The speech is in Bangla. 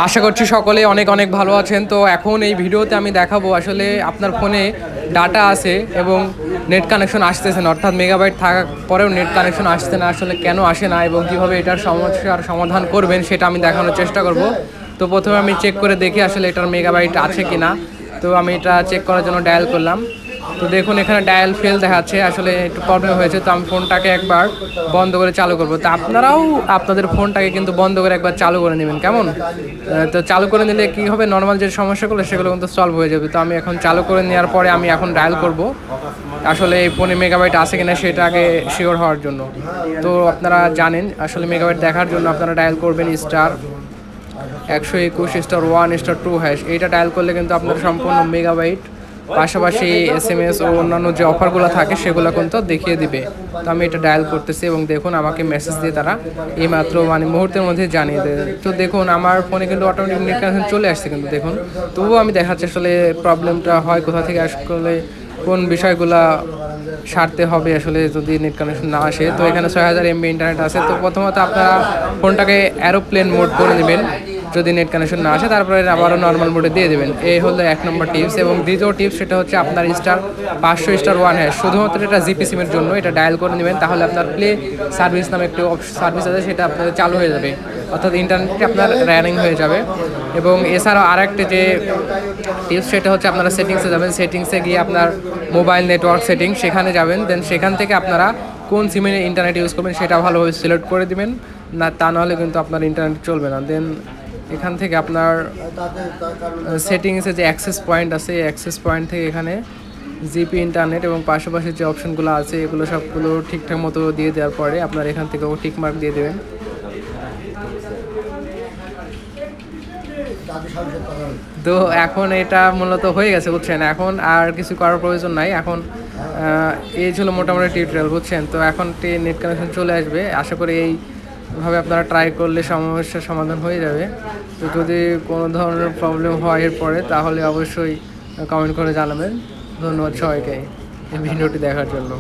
আশা করছি সকলে অনেক অনেক ভালো আছেন। তো এখন এই ভিডিওতে আমি দেখাবো আসলে আপনার ফোনে ডাটা আছে এবং নেট কানেকশন আসতেছে না, অর্থাৎ মেগাবাইট থাকার পরেও নেট কানেকশন আসছে না, আসলে কেন আসে না এবং কীভাবে এটার সমস্যার সমাধান করবেন সেটা আমি দেখানোর চেষ্টা করব। তো প্রথমে আমি চেক করে দেখি আসলে এটার মেগাবাইট আছে কি না। তো আমি এটা চেক করার জন্য ডায়াল করলাম। তো দেখুন এখানে ডায়াল ফেল দেখাচ্ছে, আসলে একটু প্রবলেম হয়েছে। তো আমি ফোনটাকে একবার বন্ধ করে চালু করব। তো আপনারাও আপনাদের ফোনটাকে কিন্তু বন্ধ করে একবার চালু করে নেবেন, কেমন? তো চালু করে নিলে কী হবে, নর্মাল যে সমস্যাগুলো সেগুলো কিন্তু সলভ হয়ে যাবে। তো আমি এখন চালু করে নেওয়ার পরে আমি এখন ডায়াল করব আসলে এই ফোনে মেগাবাইট আছে কিনা সেটা আগে শিওর হওয়ার জন্য। তো আপনারা জানেন আসলে মেগাবাইট দেখার জন্য আপনারা ডায়াল করবেন *121*1*2#। এইটা ডায়াল করলে কিন্তু আপনার সম্পূর্ণ মেগাবাইট পাশাপাশি SMS ও অন্যান্য যে অফারগুলো থাকে সেগুলো কিন্তু দেখিয়ে দিবে। তো আমি এটা ডায়াল করতেছি এবং দেখুন আমাকে মেসেজ দিয়ে তারা এইমাত্র মুহূর্তের মধ্যে জানিয়ে দেয়। তো দেখুন আমার ফোনে কিন্তু অটোমেটিক নেট কানেকশন চলে আসছে, কিন্তু দেখুন তবুও আমি দেখাচ্ছি আসলে প্রবলেমটা হয় কোথা থেকে, আসলে কোন বিষয়গুলা সারতে হবে আসলে যদি নেট কানেকশন না আসে। তো এখানে 6000 MB ইন্টারনেট আছে। তো প্রথমত আপনারা ফোনটাকে এরোপ্লেন মোড করে নেবেন যদি নেট কানেকশন না আসে, তারপরে আবারও নর্মাল মোডে দিয়ে দেবেন। এই হলো 1 নম্বর টিপস। এবং দ্বিতীয় টিপস সেটা হচ্ছে আপনার *500*1#, শুধুমাত্র এটা জিপি সিমের জন্য এটা ডায়াল করে নেবেন, তাহলে আপনার প্লে সার্ভিস নামে একটি সার্ভিস আছে, সেটা আপনার চালু হয়ে যাবে, অর্থাৎ ইন্টারনেটটি আপনার রানিং হয়ে যাবে। এবং এছাড়াও আরেকটি যে টিপস সেটা হচ্ছে আপনারা সেটিংসে যাবেন, সেটিংসে গিয়ে আপনার মোবাইল নেটওয়ার্ক সেটিং সেখানে যাবেন, দেন সেখান থেকে আপনারা কোন সিমে ইন্টারনেট ইউজ করবেন সেটা ভালোভাবে সিলেক্ট করে দিবেন, না তা নাহলে কিন্তু আপনার ইন্টারনেট চলবে না। দেন এখান থেকে আপনার সেটিংসে যে অ্যাক্সেস পয়েন্ট আছে, এই অ্যাক্সেস পয়েন্ট থেকে এখানে জিপি ইন্টারনেট এবং পাশাপাশি যে অপশনগুলো আছে এগুলো সবগুলো ঠিকঠাক মতো দিয়ে দেওয়ার পরে আপনার এখান থেকেও টিক মার্ক দিয়ে দেবেন। তো এখন এটা মূলত হয়ে গেছে, বুঝছেন, এখন আর কিছু করার প্রয়োজন নাই। এখন এই ছিল মোটামুটি টিউটোরিয়াল, বুঝছেন। তো এখন নেট কানেকশন চলে আসবে, আশা করি এইভাবে আপনারা ট্রাই করলে সমস্যার সমাধান হয়ে যাবে। তো যদি কোনো ধরনের প্রবলেম হয় এরপরে তাহলে অবশ্যই কমেন্ট করে জানাবেন। ধন্যবাদ সবাইকে এই ভিডিওটি দেখার জন্য।